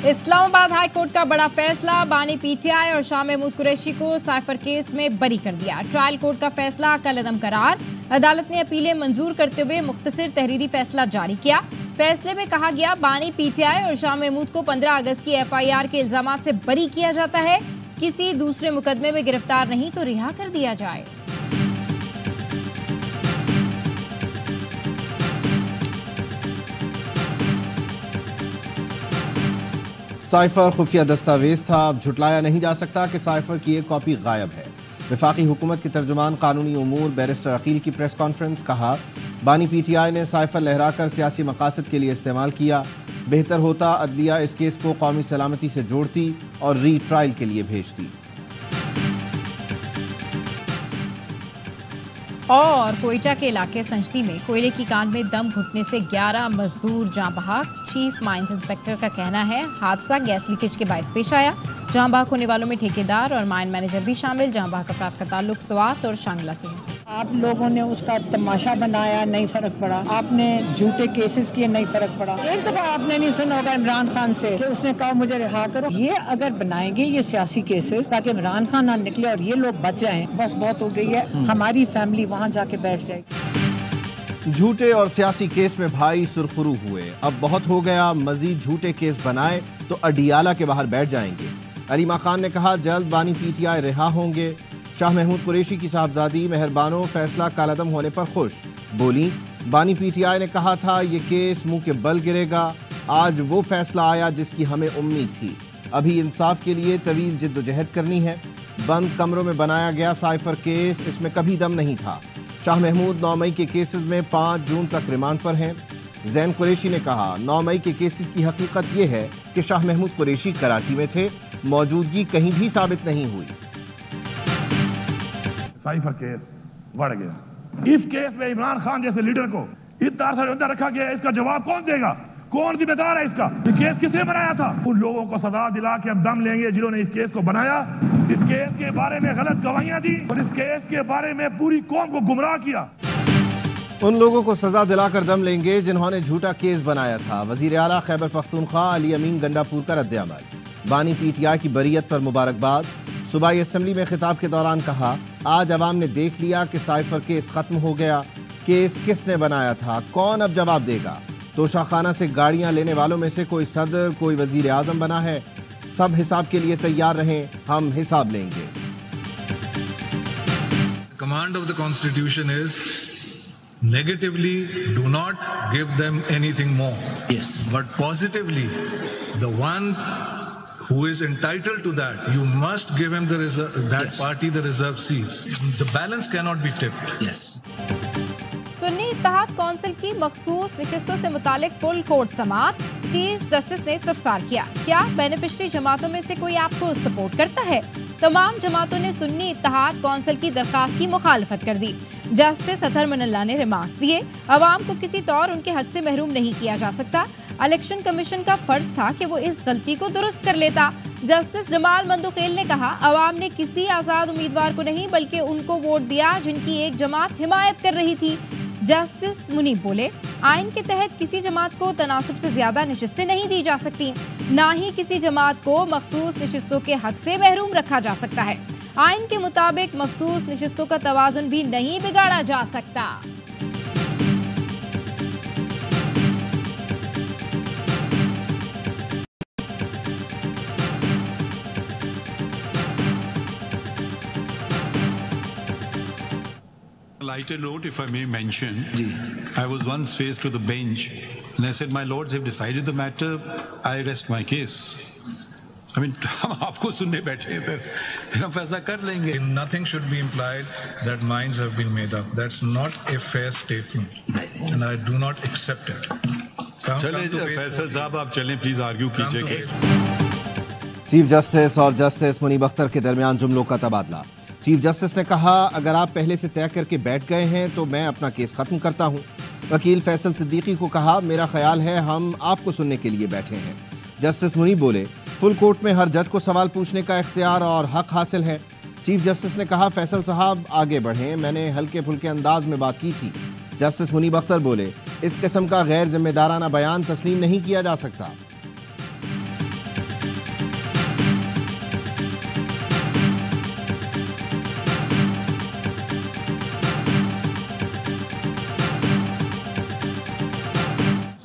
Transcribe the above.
اسلام آباد high court کا بڑا فیصلہ، بانی پی ٹی آئی اور شاہ محمود قریشی کو سائفر کیس میں بری کر دیا۔ ٹرائل کورٹ کا فیصلہ کالعدم قرار، عدالت نے اپیلیں منظور کرتے ہوئے مختصر تحریری فیصلہ جاری کیا۔ فیصلے میں کہا گیا بانی پی ٹی آئی اور شاہ محمود کو 15 اگست کی ایف آئی آر کے الزامات سے بری کیا جاتا ہے، کسی دوسرے مقدمے میں گرفتار نہیں تو رہا کر دیا جائے۔ سائفر خفیہ دستاویز تھا، اب جھٹلایا نہیں جا سکتا کہ سائفر کی ایک کاپی غائب ہے۔ وفاقی حکومت کے ترجمان قانونی امور بیرسٹر عقیل کی پریس کانفرنس، کہا بانی پی ٹی آئی نے سائفر لہرا کر سیاسی مقاصد کے لیے استعمال کیا، بہتر ہوتا عدلیہ اس کیس کو قومی سلامتی سے جوڑتی اور ری ٹرائل کے لیے بھیجتی۔ اور کوئٹہ کے علاقے سنجتی میں کوئلے کی کان میں دم گھٹنے سے 11 مزدور جاں بحق۔ چیف مائنز انسپیکٹر کا کہنا ہے حادثہ گیس لیکیج کے باعث پیش آیا۔ جاں بحق ہونے والوں میں ٹھیکیدار اور مائن مینیجر بھی شامل۔ جاں بحق افراد کا تعلق سوات اور شانگلہ سے ہے۔ آپ لوگوں نے اس کا تماشا بنایا، نہیں فرق پڑا۔ آپ نے جھوٹے کیسز کیے، نہیں فرق پڑا۔ ایک دفعہ آپ نے نہیں سنا ہوگا عمران خان سے کہ اس نے کہا مجھے رہا کرو۔ یہ اگر بنائیں گے یہ سیاسی کیسز تاکہ عمران خان نہ نکلے اور یہ لوگ بچ جائیں، بس بہت ہو گئی ہے، ہماری فیملی وہاں جا کے بیٹھ جائے گی۔ جھوٹے اور سیاسی کیس میں بھائی سرخرو ہوئے، اب بہت ہو گیا، مزید جھوٹے کیس بنائے تو اڈیالہ کے باہر بیٹھ جائیں گے۔ علیمہ خان نے کہا جلد بانی پی ٹی آئی رہا ہوں گے۔ شاہ محمود قریشی کی صاحبزادی مہربانو فیصلہ کالعدم ہونے پر خوش، بولی بانی پی ٹی آئی نے کہا تھا یہ کیس منہ کے بل گرے گا، آج وہ فیصلہ آیا جس کی ہمیں امید تھی، ابھی انصاف کے لیے طویل جد و جہد کرنی ہے۔ بند کمروں میں بنایا گیا سائفر کیس، اس میں کبھی دم نہیں تھا۔ شاہ محمود 9 مئی کے کیسز میں 5 جون تک ریمانڈ پر ہیں۔ زین قریشی نے کہا 9 مئی کے کیسز کی حقیقت یہ ہے کہ شاہ محمود قریشی کراچی میں تھے، موجودگی کہیں بھی ثابت نہیں ہوئی۔ سائفر کیس بڑھ گیا، اس کیس میں عمران خان جیسے لیڈر کو اتنا عرصہ اندر رکھا گیا، اس کا جواب کون دے گا؟ کون ذمہ دار ہے اس کا؟ یہ کیس کس نے بنایا تھا؟ ان لوگوں کو سزا دلا کے ہم دم لیں گے جنہوں نے اس کیس کو بنایا، اس کیس کے بارے میں غلط گواہیاں دی اور اس کیس کے بارے میں پوری قوم کو گمراہ کیا۔ ان لوگوں کو سزا دلا کر دم لیں گے جنہوں نے جھوٹا کیس بنایا تھا۔ وزیر اعلیٰ خیبر پختونخوا علی امین گنڈاپور کا رد عمل، بانی پی ٹی آئی کی بریت پر مبارکباد۔ صوبائی اسمبلی میں خطاب کے دوران کہا آج عوام نے دیکھ لیا کہ سائفر کیس ختم ہو گیا، کیس کس نے بنایا تھا، کون اب جواب دے گا؟ توشہ خانہ سے گاڑیاں لینے والوں میں سے کوئی صدر، کوئی وزیر اعظم بنا ہے، سب حساب کے لیے تیار رہیں، ہم حساب لیں گے۔ Command of the Constitution is negatively do not give them anything more. Yes. But positively, the one who is entitled to that, you must give him the Yes. party the reserved seats. The balance cannot be tipped. Yes. سنی اتحاد council کی مخصوص نشستوں سے متعلق full court سماعت، chief justice نے استفسار کیا کیا بینیفیشری جماعتوں میں سے کوئی آپ کو سپورٹ کرتا ہے؟ تمام جماعتوں نے سنی اتحاد کونسل کی درخواست کی مخالفت کر دی۔ جسٹس اطہر من اللہ نے ریمارکس دیے عوام کو کسی طور ان کے حق سے محروم نہیں کیا جا سکتا، الیکشن کمیشن کا فرض تھا کہ وہ اس غلطی کو درست کر لیتا۔ جسٹس جمال مندوخیل نے کہا عوام نے کسی آزاد امیدوار کو نہیں بلکہ ان کو ووٹ دیا جن کی ایک جماعت حمایت کر رہی تھی۔ جسٹس منیب بولے آئین کے تحت کسی جماعت کو تناسب سے زیادہ نشستیں نہیں دی جا سکتی، نہ ہی کسی جماعت کو مخصوص نشستوں کے حق سے محروم رکھا جا سکتا ہے۔ آئین کے مطابق مخصوص نشستوں کا توازن بھی نہیں بگاڑا جا سکتا۔ Lighter note, if I may mention, I was once faced with a bench and I said, my lords have decided the matter, I rest my case. I mean, ہم آپ کو سننے بیٹھے ادھر، پھر ہم فیصلہ کر لیں گے۔ Nothing should be implied that minds have been made up. That's not a fair statement and I do not accept it. چلیں فیصل صاحب آپ چلیں، پلیز آرگیو کیجئے۔ چیف جسٹس اور جسٹس منیب اختر کے درمیان جملوں کا تبادلہ۔ چیف جسٹس نے کہا اگر آپ پہلے سے طے کر کے بیٹھ گئے ہیں تو میں اپنا کیس ختم کرتا ہوں۔ وکیل فیصل صدیقی کو کہا میرا خیال ہے ہم آپ کو سننے کے لیے بیٹھے ہیں۔ جسٹس منیب بولے فل کورٹ میں ہر جج کو سوال پوچھنے کا اختیار اور حق حاصل ہے۔ چیف جسٹس نے کہا فیصل صاحب آگے بڑھیں، میں نے ہلکے پھلکے انداز میں بات کی تھی۔ جسٹس منیب اختر بولے اس قسم کا غیر ذمہ دارانہ بیان تسلیم نہیں کیا جا سکتا۔